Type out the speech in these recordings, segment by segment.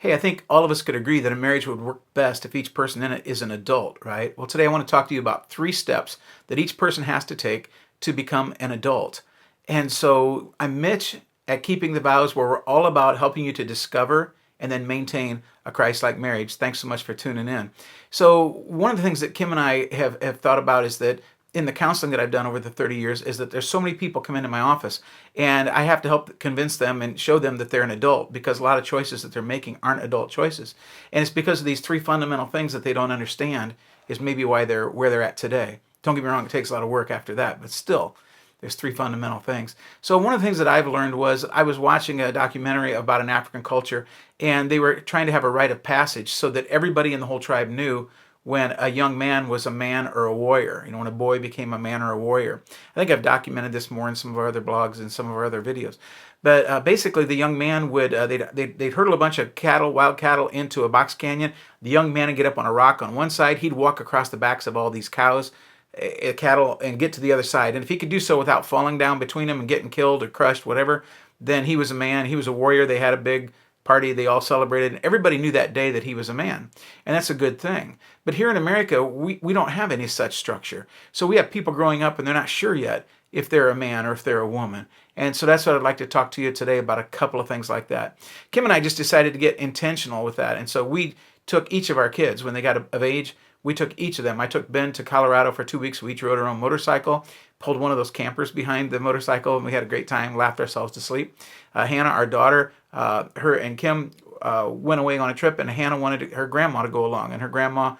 Hey, I think all of us could agree that a marriage would work best if each person in it is an adult, right? Well, today I want to talk to you about 3 steps that each person has to take to become an adult. And so I'm Mitch at Keeping the Vows, where we're all about helping you to discover and then maintain a Christ-like marriage. Thanks so much for tuning in. So one of the things that Kim and I have thought about is that in the counseling that I've done over the 30 years is that there's so many people come into my office and I have to help convince them and show them that they're an adult, because a lot of choices that they're making aren't adult choices. And it's because of these 3 fundamental things that they don't understand is maybe why they're where they're at today. Don't get me wrong, it takes a lot of work after that, but still, there's 3 fundamental things. So one of the things that I've learned was I was watching a documentary about an African culture, and they were trying to have a rite of passage so that everybody in the whole tribe knew when a young man was a man or a warrior, when a boy became a man or a warrior. I think I've documented this more in some of our other blogs and some of our other videos. But basically, the young man would, they'd hurdle a bunch of cattle, wild cattle, into a box canyon. The young man would get up on a rock on one side. He'd walk across the backs of all these cattle, and get to the other side. And if he could do so without falling down between them and getting killed or crushed, whatever, then he was a man. He was a warrior. They had a big party, they all celebrated, and everybody knew that day that he was a man. And that's a good thing. But here in America, we don't have any such structure. So we have people growing up and they're not sure yet if they're a man or if they're a woman. And so that's what I'd like to talk to you today about, a couple of things like that. Kim and I just decided to get intentional with that. And so we took each of our kids, when they got of age, we took each of them. I took Ben to Colorado for 2 weeks. We each rode our own motorcycle, pulled one of those campers behind the motorcycle, and we had a great time, laughed ourselves to sleep. Hannah, our daughter, her and Kim went away on a trip, and Hannah wanted her grandma to go along, and her grandma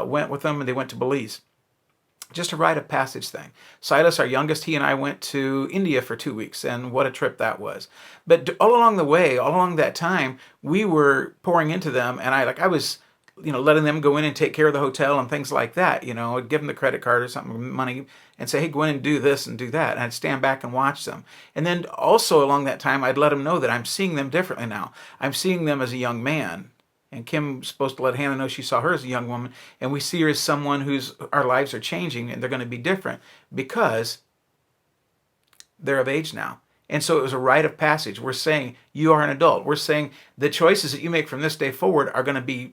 went with them, and they went to Belize. Just a rite of passage thing. Silas, our youngest, he and I went to India for 2 weeks, and what a trip that was. But all along the way, all along that time, we were pouring into them, and I was letting them go in and take care of the hotel and things like that. I'd give them the credit card or something, money, and say, hey, go in and do this and do that. And I'd stand back and watch them. And then also along that time, I'd let them know that I'm seeing them differently now. I'm seeing them as a young man. And Kim's supposed to let Hannah know she saw her as a young woman. And we see her as someone our lives are changing and they're going to be different because they're of age now. And so it was a rite of passage. We're saying you are an adult. We're saying the choices that you make from this day forward are going to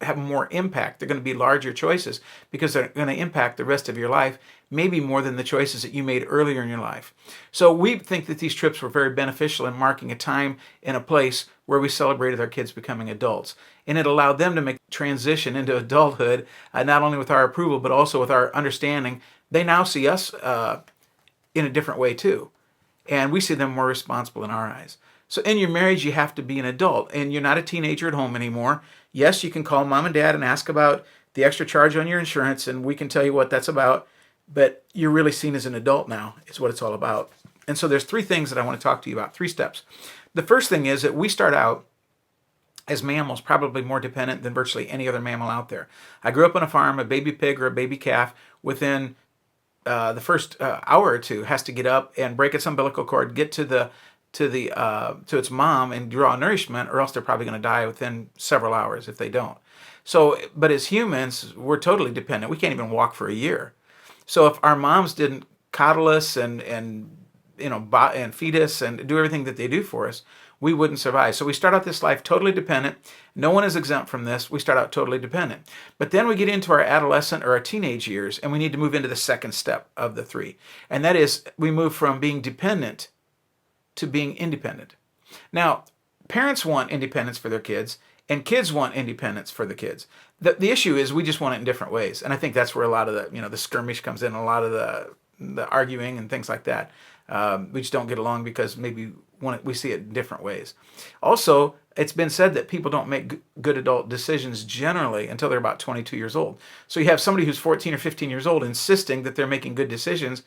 have more impact. They're going to be larger choices because they're going to impact the rest of your life, maybe more than the choices that you made earlier in your life. So we think that these trips were very beneficial in marking a time and a place where we celebrated our kids becoming adults. And it allowed them to make transition into adulthood, not only with our approval, but also with our understanding. They now see us in a different way too. And we see them more responsible in our eyes. So in your marriage, you have to be an adult, and you're not a teenager at home anymore. Yes, you can call mom and dad and ask about the extra charge on your insurance, and we can tell you what that's about, but you're really seen as an adult now, is what it's all about. And so there's 3 things that I want to talk to you about, 3 steps. The first thing is that we start out as mammals probably more dependent than virtually any other mammal out there. I grew up on a farm. A baby pig or a baby calf within the first hour or two has to get up and break its umbilical cord, get to its mom and draw nourishment, or else they're probably going to die within several hours if they don't. So, but as humans, we're totally dependent. We can't even walk for a year. So if our moms didn't coddle us and feed us and do everything that they do for us, we wouldn't survive. So we start out this life totally dependent. No one is exempt from this. We start out totally dependent. But then we get into our adolescent or our teenage years, and we need to move into the second step of the 3. And that is, we move from being dependent to being independent. Now, parents want independence for their kids, and kids want independence for the kids. The issue is we just want it in different ways. And I think that's where a lot of the skirmish comes in, a lot of the arguing and things like that. We just don't get along because maybe we see it in different ways. Also, it's been said that people don't make good adult decisions generally until they're about 22 years old. So you have somebody who's 14 or 15 years old insisting that they're making good decisions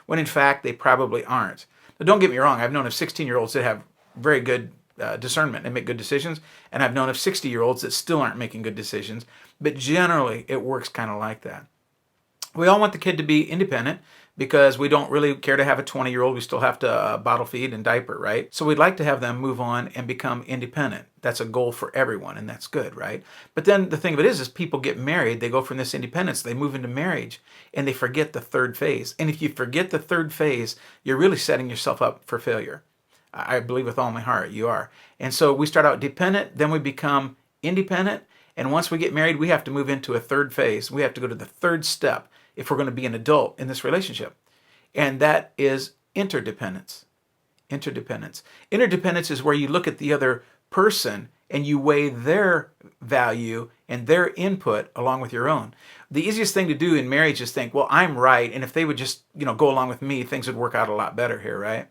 when in fact they probably aren't. Now, don't get me wrong. I've known of 16-year-olds that have very good discernment and make good decisions, and I've known of 60-year-olds that still aren't making good decisions. But generally, it works kind of like that. We all want the kid to be independent because we don't really care to have a 20-year-old. We still have to bottle feed and diaper, right? So we'd like to have them move on and become independent. That's a goal for everyone, and that's good, right? But then the thing of it is people get married. They go from this independence, they move into marriage, and they forget the 3rd phase. And if you forget the 3rd phase, you're really setting yourself up for failure. I believe with all my heart you are. And so we start out dependent, then we become independent. And once we get married, we have to move into a third phase. We have to go to the third step if we're going to be an adult in this relationship. And that is interdependence. Interdependence. Interdependence is where you look at the other person and you weigh their value and their input along with your own. The easiest thing to do in marriage is think, well, I'm right, and if they would just, go along with me, things would work out a lot better here, right?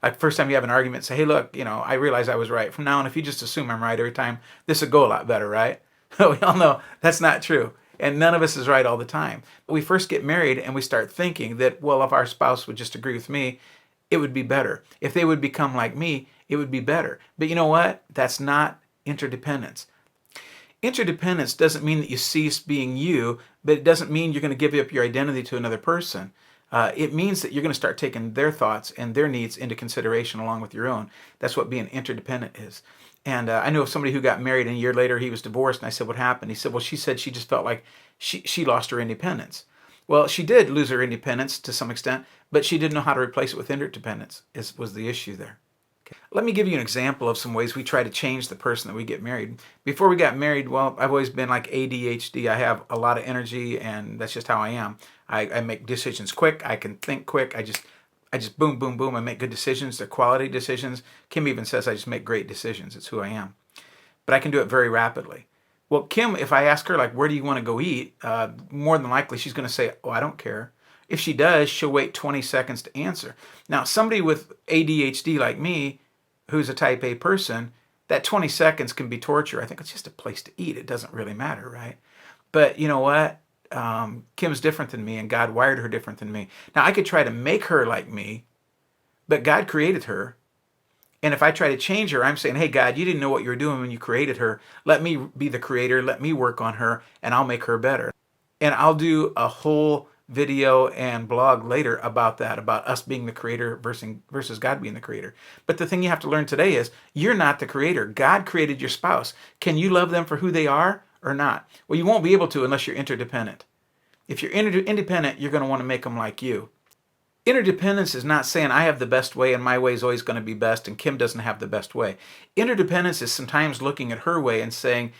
Like first time you have an argument, say, hey, look, I realize I was right. From now on, if you just assume I'm right every time, this would go a lot better, right? We all know that's not true. And none of us is right all the time. But we first get married and we start thinking that, well, if our spouse would just agree with me, it would be better. If they would become like me, it would be better. But you know what? That's not interdependence. Interdependence doesn't mean that you cease being you, but it doesn't mean you're going to give up your identity to another person. It means that you're going to start taking their thoughts and their needs into consideration along with your own. That's what being interdependent is. And I knew of somebody who got married and a year later he was divorced, and I said, what happened? He said, well, she said she just felt like she lost her independence. Well, she did lose her independence to some extent, but she didn't know how to replace it with interdependence, was the issue there. Okay. Let me give you an example of some ways we try to change the person that we get married. Before we got married, well, I've always been like ADHD. I have a lot of energy, and that's just how I am. I make decisions quick. I can think quick. I just boom, boom, boom. I make good decisions. They're quality decisions. Kim even says I just make great decisions. It's who I am. But I can do it very rapidly. Well, Kim, if I ask her, like, where do you want to go eat? More than likely, she's going to say, oh, I don't care. If she does, she'll wait 20 seconds to answer. Now, somebody with ADHD like me, who's a type A person, that 20 seconds can be torture. I think it's just a place to eat. It doesn't really matter, right? But you know what? Kim's different than me, and God wired her different than me. Now, I could try to make her like me, but God created her. And if I try to change her, I'm saying, hey, God, you didn't know what you were doing when you created her. Let me be the creator. Let me work on her, and I'll make her better. And I'll do a whole video and blog later about that, about us being the creator versus God being the creator. But the thing you have to learn today is you're not the creator. God created your spouse. Can you love them for who they are or not? Well, you won't be able to unless you're interdependent. If you're independent, you're going to want to make them like you. Interdependence is not saying I have the best way and my way is always going to be best and Kim doesn't have the best way. Interdependence is sometimes looking at her way and saying,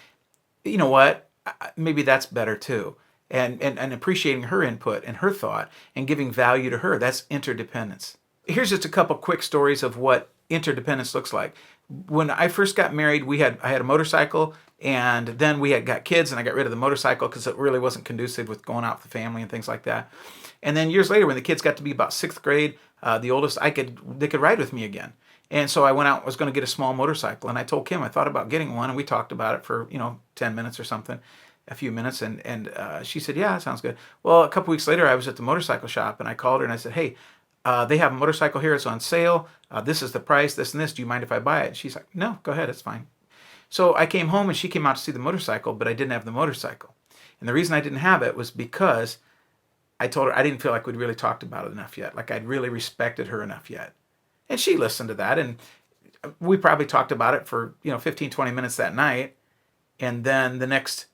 you know what, maybe that's better too. And appreciating her input and her thought and giving value to her. That's interdependence. Here's just a couple quick stories of what interdependence looks like. When I first got married, I had a motorcycle, and then we got kids, and I got rid of the motorcycle because it really wasn't conducive with going out with the family and things like that. And then years later, when the kids got to be about 6th grade, the oldest, they could ride with me again. And so I went out, was going to get a small motorcycle, and I told Kim I thought about getting one, and we talked about it for 10 minutes or something, a few minutes, and she said, yeah, that sounds good. Well, a couple weeks later, I was at the motorcycle shop, and I called her and I said, hey, they have a motorcycle here. It's on sale. This is the price, this and this. Do you mind if I buy it? And she's like, no, go ahead. It's fine. So I came home and she came out to see the motorcycle, but I didn't have the motorcycle. And the reason I didn't have it was because I told her I didn't feel like we'd really talked about it enough yet. Like I'd really respected her enough yet. And she listened to that. And we probably talked about it for, 15, 20 minutes that night. And then the next,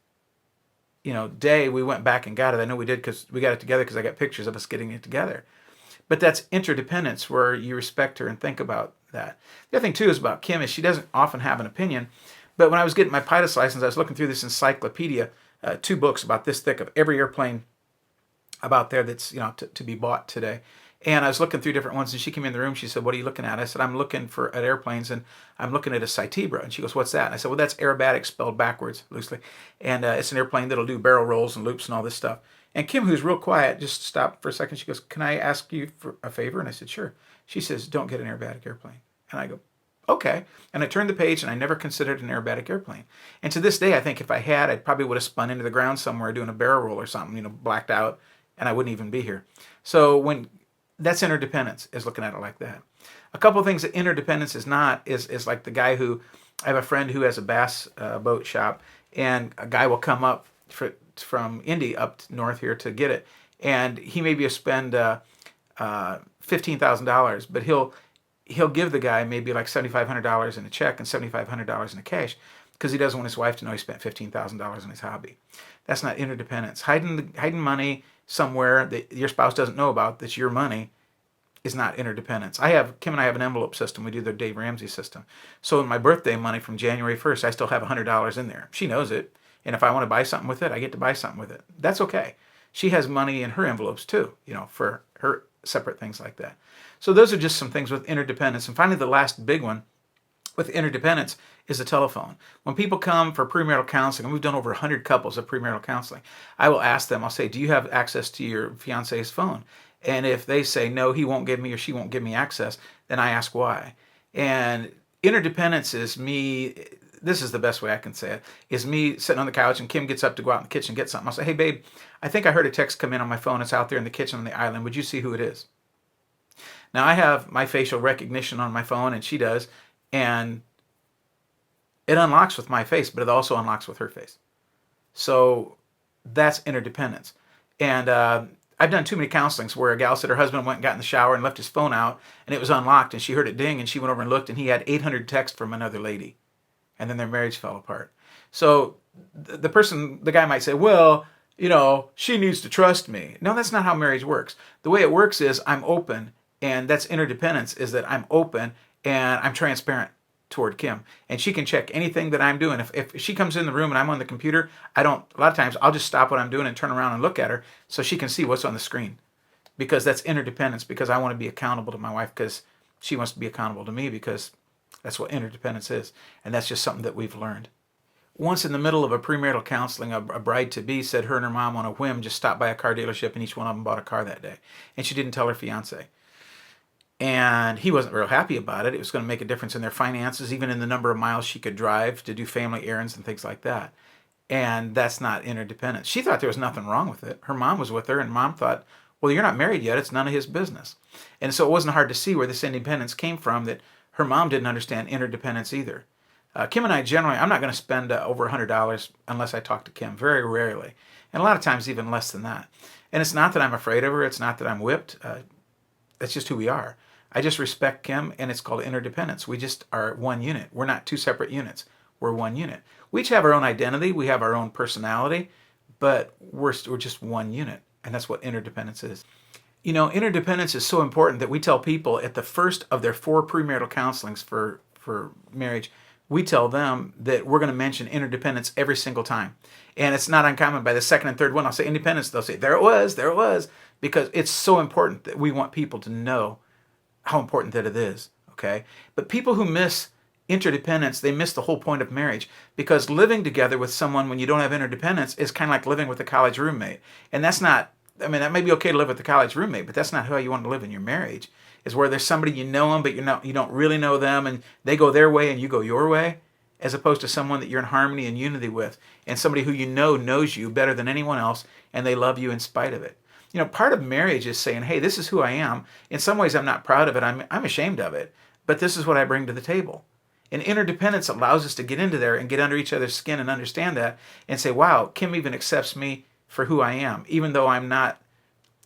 day we went back and got it. I know we did because we got it together because I got pictures of us getting it together. But that's interdependence where you respect her and think about that. The other thing, too, is about Kim is she doesn't often have an opinion. But when I was getting my pilot's license, I was looking through this encyclopedia, 2 books about this thick of every airplane about there that's, to be bought today. And I was looking through different ones, and she came in the room. She said, what are you looking at? I said, I'm looking at airplanes, and I'm looking at a Citebra. And she goes, what's that? And I said, well, that's aerobatic spelled backwards, loosely. And it's an airplane that'll do barrel rolls and loops and all this stuff. And Kim, who's real quiet, just stopped for a second. She goes, can I ask you for a favor? And I said, sure. She says, don't get an aerobatic airplane. And I go, okay. And I turned the page, and I never considered an aerobatic airplane. And to this day, I think if I had, I probably would have spun into the ground somewhere doing a barrel roll or something, blacked out, and I wouldn't even be here. So that's interdependence, is looking at it like that. A couple of things that interdependence is not is like the guy who, I have a friend who has a bass boat shop, and a guy will come up from Indy up north here to get it, and he maybe spend $15,000, but he'll give the guy maybe like $7,500 in a check and $7,500 in a cash because he doesn't want his wife to know he spent $15,000 on his hobby. That's not interdependence. Hiding money somewhere that your spouse doesn't know about, that's your money, is not interdependence. Kim and I have an envelope system. We do the Dave Ramsey system. So in my birthday money from January 1st, I still have $100 in there. She knows it. And if I want to buy something with it, I get to buy something with it. That's okay. She has money in her envelopes too, for her separate things like that. So those are just some things with interdependence. And finally, the last big one with interdependence is the telephone. When people come for premarital counseling, and we've done over 100 couples of premarital counseling, I will ask them, I'll say, do you have access to your fiance's phone? And if they say, no, he won't give me or she won't give me access, then I ask why. And interdependence is me, this is the best way I can say it, is me sitting on the couch and Kim gets up to go out in the kitchen and get something. I'll say, hey, babe, I think I heard a text come in on my phone. It's out there in the kitchen on the island. Would you see who it is? Now, I have my facial recognition on my phone, and she does, and it unlocks with my face, but it also unlocks with her face. So that's interdependence. And I've done too many counselings where a gal said her husband went and got in the shower and left his phone out, and it was unlocked, and she heard it ding, and she went over and looked, and he had 800 texts from another lady. And then their marriage fell apart. So the guy might say, well, she needs to trust me. No, that's not how marriage works. The way it works is I'm open, and that's interdependence, is that I'm open and I'm transparent toward Kim. And she can check anything that I'm doing. If she comes in the room and I'm on the computer, a lot of times I'll just stop what I'm doing and turn around and look at her so she can see what's on the screen. Because that's interdependence, because I want to be accountable to my wife, because she wants to be accountable to me, because that's what interdependence is. And that's just something that we've learned. Once in the middle of a premarital counseling, a bride-to-be said her and her mom on a whim just stopped by a car dealership and each one of them bought a car that day. And she didn't tell her fiance. And he wasn't real happy about it. It was going to make a difference in their finances, even in the number of miles she could drive to do family errands and things like that. And that's not interdependence. She thought there was nothing wrong with it. Her mom was with her, and mom thought, well, you're not married yet. It's none of his business. And so it wasn't hard to see where this independence came from, that her mom didn't understand interdependence either. Kim and I generally, I'm not going to spend over $100 unless I talk to Kim, very rarely. And a lot of times even less than that. And it's not that I'm afraid of her. It's not that I'm whipped. That's just who we are. I just respect Kim, and it's called interdependence. We just are one unit. We're not two separate units. We're one unit. We each have our own identity. We have our own personality, but we're just one unit, and that's what interdependence is. Interdependence is so important that we tell people at the first of their 4 premarital counselings for marriage, we tell them that we're going to mention interdependence every single time. And it's not uncommon. By the second and third one, I'll say independence. They'll say, there it was, because it's so important that we want people to know how important that it is, okay? But people who miss interdependence, they miss the whole point of marriage, because living together with someone when you don't have interdependence is kind of like living with a college roommate. And that's not, that may be okay to live with a college roommate, but that's not how you want to live in your marriage, is where there's somebody you know them, but you don't really know them, and they go their way and you go your way, as opposed to someone that you're in harmony and unity with, and somebody who knows you better than anyone else, and they love you in spite of it. Part of marriage is saying, hey, this is who I am. In some ways, I'm not proud of it. I'm ashamed of it. But this is what I bring to the table. And interdependence allows us to get into there and get under each other's skin and understand that and say, wow, Kim even accepts me for who I am, even though I'm not,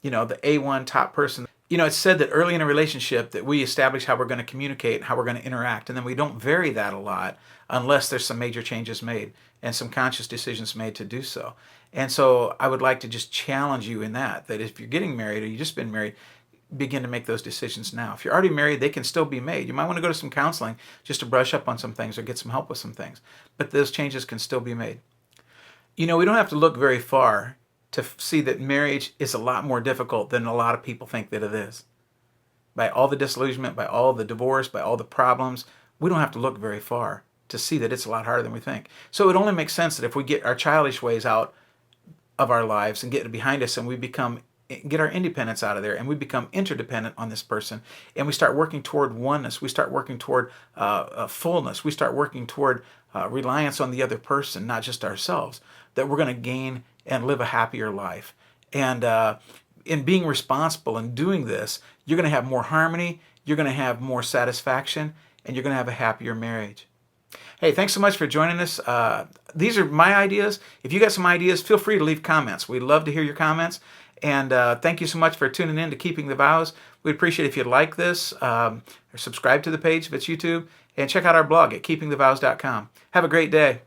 the A1 top person. It's said that early in a relationship that we establish how we're going to communicate, how we're going to interact, and then we don't vary that a lot unless there's some major changes made and some conscious decisions made to do so. And so I would like to just challenge you in that if you're getting married or you've just been married, begin to make those decisions now. If you're already married, they can still be made. You might want to go to some counseling just to brush up on some things or get some help with some things. But those changes can still be made. We don't have to look very far to see that marriage is a lot more difficult than a lot of people think that it is. By all the disillusionment, by all the divorce, by all the problems, we don't have to look very far to see that it's a lot harder than we think. So it only makes sense that if we get our childish ways out of our lives and get it behind us, and we get our independence out of there, and we become interdependent on this person, and we start working toward oneness, we start working toward fullness, we start working toward reliance on the other person, not just ourselves, that we're going to gain and live a happier life. And in being responsible and doing this, you're going to have more harmony, you're going to have more satisfaction, and you're going to have a happier marriage. Hey, thanks so much for joining us. These are my ideas. If you got some ideas, feel free to leave comments. We'd love to hear your comments. And thank you so much for tuning in to Keeping the Vows. We'd appreciate it if you'd like this, or subscribe to the page if it's YouTube, and check out our blog at keepingthevows.com. Have a great day.